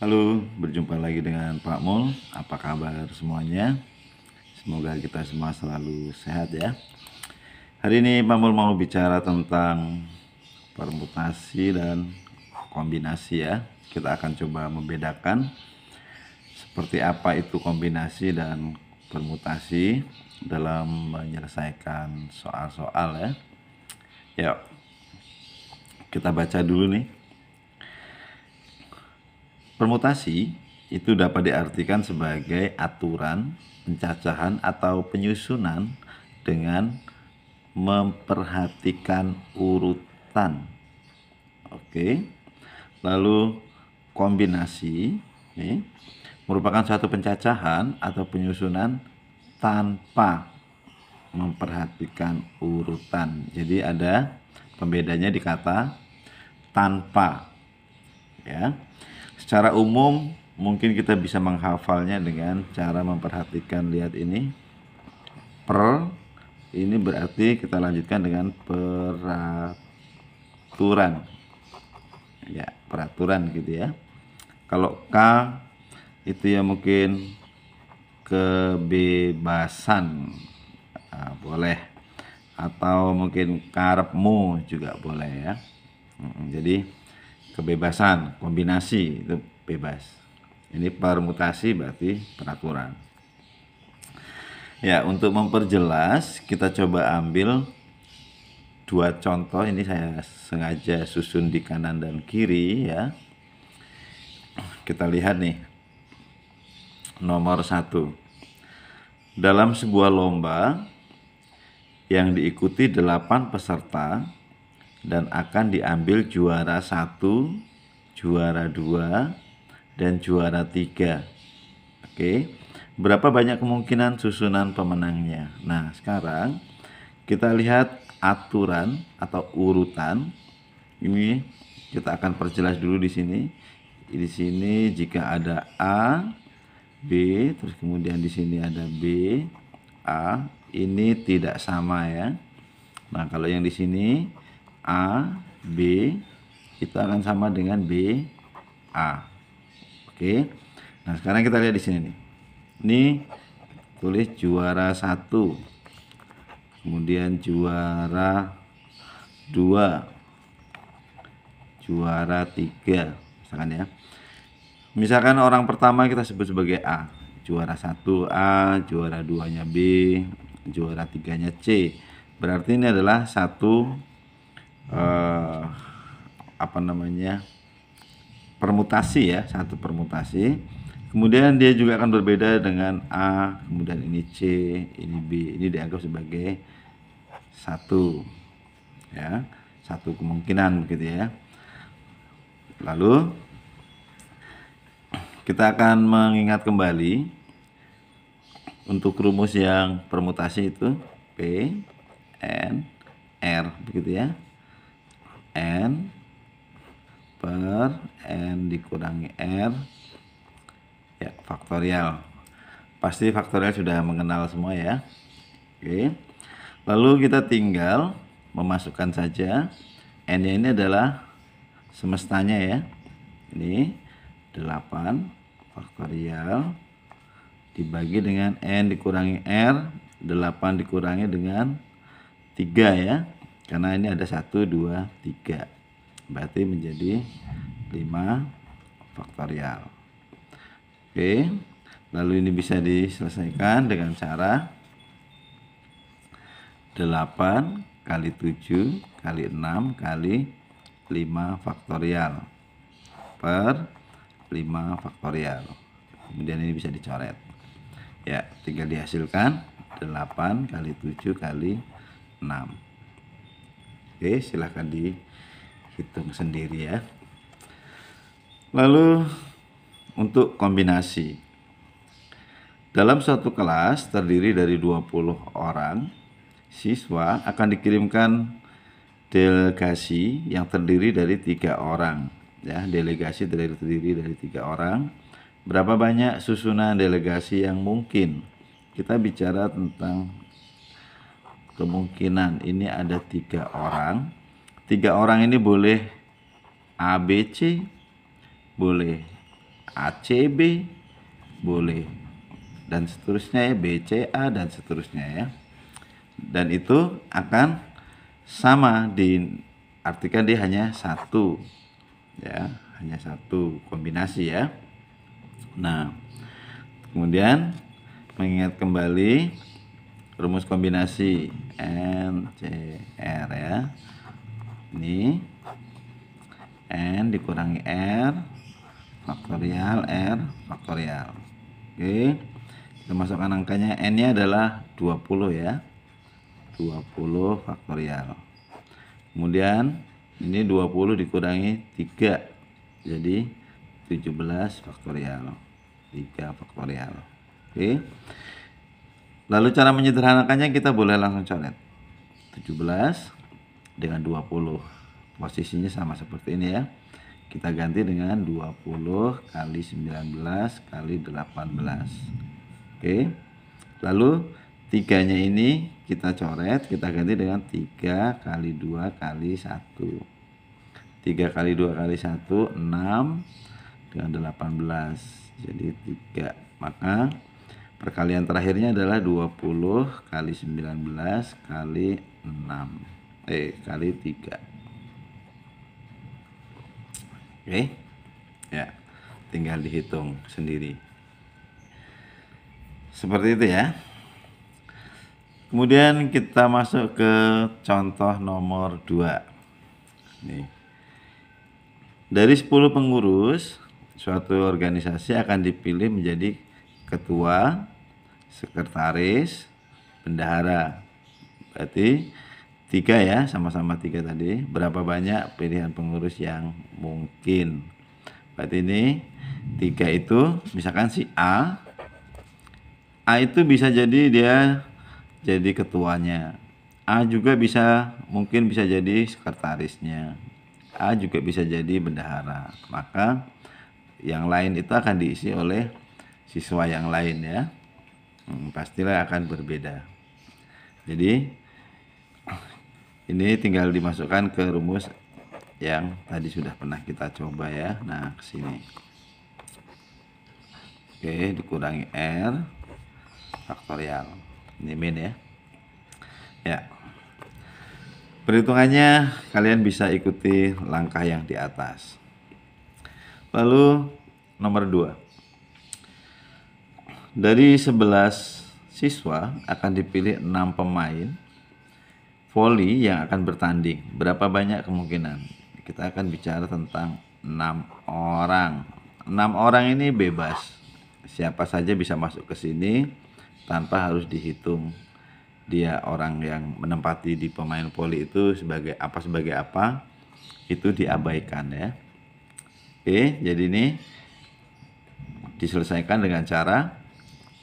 Halo, berjumpa lagi dengan Pak Mul. Apa kabar semuanya? Semoga kita semua selalu sehat ya. Hari ini Pak Mul mau bicara tentang permutasi dan kombinasi ya. Kita akan coba membedakan seperti apa itu kombinasi dan permutasi dalam menyelesaikan soal-soal ya. Yuk, kita baca dulu nih. Permutasi itu dapat diartikan sebagai aturan, pencacahan, atau penyusunan dengan memperhatikan urutan. Oke. Lalu kombinasi nih, merupakan suatu pencacahan atau penyusunan tanpa memperhatikan urutan. Jadi ada pembedanya di kata tanpa ya. Secara umum mungkin kita bisa menghafalnya dengan cara memperhatikan, lihat ini per, ini berarti kita lanjutkan dengan peraturan ya, peraturan gitu ya. Kalau K itu ya mungkin kebebasan, boleh, atau mungkin karepmu juga boleh ya. Jadi kebebasan, kombinasi itu bebas. Ini permutasi berarti peraturan. Ya, untuk memperjelas kita coba ambil dua contoh. Ini saya sengaja susun di kanan dan kiri ya. Kita lihat nih. Nomor 1. Dalam sebuah lomba yang diikuti 8 peserta dan akan diambil juara 1, juara 2, dan juara 3. Oke, berapa banyak kemungkinan susunan pemenangnya? Nah, sekarang kita lihat aturan atau urutan. Ini kita akan perjelas dulu di sini. Di sini jika ada A, B, terus kemudian di sini ada B, A, ini tidak sama ya. Nah, kalau yang di sini A, B itu akan sama dengan B, A. Oke. Nah, sekarang kita lihat di sini nih. Ini tulis juara 1. Kemudian juara 2. Juara 3 misalkan ya. Misalkan orang pertama kita sebut sebagai A. Juara 1 A, juara 2-nya B, juara 3-nya C. Berarti ini adalah satu permutasi ya, satu permutasi. Kemudian dia juga akan berbeda dengan A, kemudian ini C, ini B. Ini dianggap sebagai satu ya, satu kemungkinan begitu ya. Lalu kita akan mengingat kembali untuk rumus yang permutasi itu P, N, R begitu ya. N per N dikurangi R ya, faktorial. Pasti faktorial sudah mengenal semua ya. Oke. Lalu kita tinggal memasukkan saja N-nya, ini adalah semestanya ya. Ini 8 faktorial dibagi dengan N dikurangi R, 8 dikurangi dengan 3 ya. Karena ini ada 1, 2, 3. Berarti menjadi 5 faktorial. Oke. Lalu ini bisa diselesaikan dengan cara 8 kali 7 kali 6 kali 5 faktorial per 5 faktorial. Kemudian ini bisa dicoret. Ya, tinggal dihasilkan 8 kali 7 kali 6. Oke, silahkan dihitung sendiri ya. Lalu untuk kombinasi. Dalam suatu kelas terdiri dari 20 orang, siswa akan dikirimkan delegasi yang terdiri dari 3 orang. Ya, delegasi terdiri dari 3 orang. Berapa banyak susunan delegasi yang mungkin? Kita bicara tentang kemungkinan. Ini ada 3 orang. 3 orang ini boleh A, B, C, boleh ACB boleh, dan seterusnya ya, BCA dan seterusnya ya. Dan itu akan sama, diartikan dia hanya satu ya, hanya satu kombinasi ya. Nah, kemudian mengingat kembali rumus kombinasi NCR ya. Ini N dikurangi R faktorial R faktorial. Oke, kita masukkan angkanya. N nya adalah 20 ya, 20 faktorial. Kemudian ini 20 dikurangi 3 jadi 17 faktorial, 3 faktorial. Oke, lalu cara menyederhanakannya kita boleh langsung coret 17 dengan 20, posisinya sama seperti ini ya. Kita ganti dengan 20 kali 19 kali 18. Oke, lalu 3-nya ini kita coret, kita ganti dengan 3 kali 2 kali 1. 3 kali 2 kali 1 6 dengan 18 jadi 3. Maka perkalian terakhirnya adalah 20 kali 19 kali 6 kali 3. Oke ya, tinggal dihitung sendiri seperti itu ya. Kemudian kita masuk ke contoh nomor 2 nih. Dari 10 pengurus suatu organisasi akan dipilih menjadi ketua, sekretaris, bendahara. Berarti 3 ya, sama-sama 3 tadi. Berapa banyak pilihan pengurus yang mungkin? Berarti ini 3 itu, misalkan si A itu bisa jadi dia jadi ketuanya. A juga mungkin bisa jadi sekretarisnya. A juga bisa jadi bendahara. Maka yang lain itu akan diisi oleh siswa yang lain ya. Pastilah akan berbeda. Jadi ini tinggal dimasukkan ke rumus yang tadi sudah pernah kita coba ya. Nah, ke sini. Oke, dikurangi R faktorial. Ini min ya. Ya. Perhitungannya kalian bisa ikuti langkah yang di atas. Lalu nomor 2. Dari 11 siswa akan dipilih 6 pemain voli yang akan bertanding. Berapa banyak kemungkinan? Kita akan bicara tentang 6 orang. 6 orang ini bebas. Siapa saja bisa masuk ke sini tanpa harus dihitung dia orang yang menempati di pemain voli itu sebagai apa itu diabaikan ya. Oke, jadi ini diselesaikan dengan cara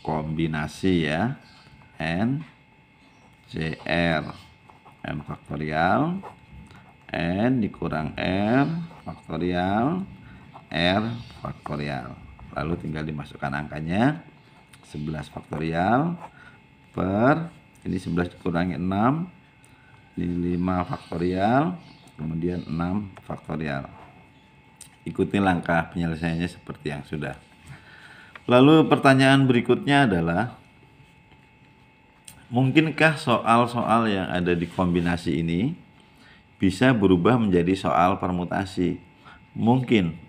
kombinasi ya. N CR N faktorial N dikurang R faktorial R faktorial. Lalu tinggal dimasukkan angkanya 11 faktorial per ini 11 dikurangi 6 ini 5 faktorial kemudian 6 faktorial. Ikuti langkah penyelesaiannya seperti yang sudah. Lalu pertanyaan berikutnya adalah, mungkinkah soal-soal yang ada di kombinasi ini bisa berubah menjadi soal permutasi? Mungkin.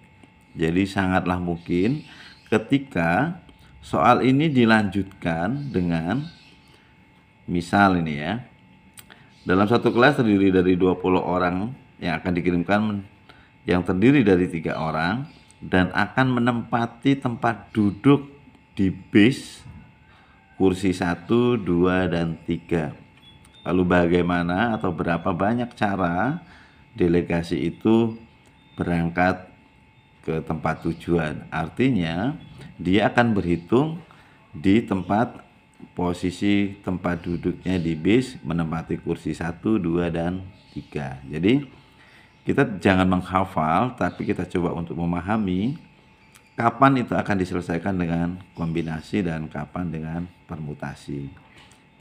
Jadi sangatlah mungkin ketika soal ini dilanjutkan dengan, misal ini ya, dalam satu kelas terdiri dari 20 orang yang akan dikirimkan, yang terdiri dari 3 orang dan akan menempati tempat duduk di bis kursi 1, 2, dan 3. Lalu bagaimana atau berapa banyak cara delegasi itu berangkat ke tempat tujuan? Artinya dia akan berhitung di posisi tempat duduknya di bis menempati kursi 1, 2, dan 3. Jadi kita jangan menghafal, tapi kita coba untuk memahami kapan itu akan diselesaikan dengan kombinasi dan kapan dengan permutasi.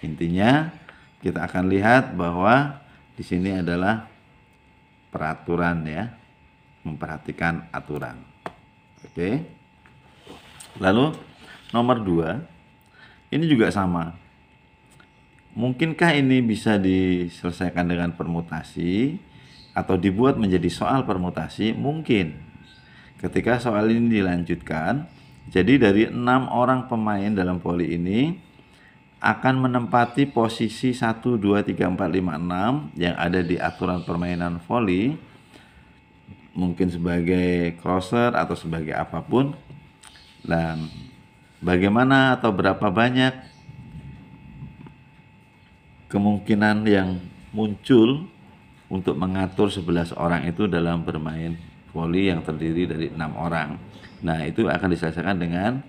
Intinya kita akan lihat bahwa di sini adalah peraturan ya, memperhatikan aturan. Oke. Lalu nomor 2, ini juga sama. Mungkinkah ini bisa diselesaikan dengan permutasi atau dibuat menjadi soal permutasi? Mungkin. Ketika soal ini dilanjutkan, jadi dari 6 orang pemain dalam voli ini akan menempati posisi 1, 2, 3, 4, 5, 6 yang ada di aturan permainan voli, mungkin sebagai crosser atau sebagai apapun. Dan bagaimana atau berapa banyak kemungkinan yang muncul untuk mengatur 11 orang itu dalam bermain voli yang terdiri dari 6 orang. Nah, itu akan diselesaikan dengan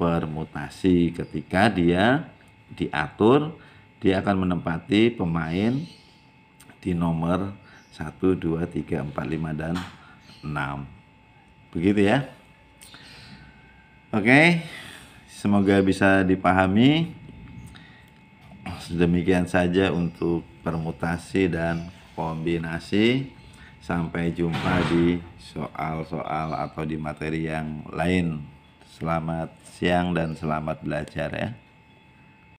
permutasi. Ketika dia diatur, dia akan menempati pemain di nomor 1, 2, 3, 4, 5, dan 6. Begitu ya. Oke, semoga bisa dipahami. Demikian saja untuk permutasi dan kombinasi. Sampai jumpa di soal-soal atau di materi yang lain. Selamat siang dan selamat belajar ya.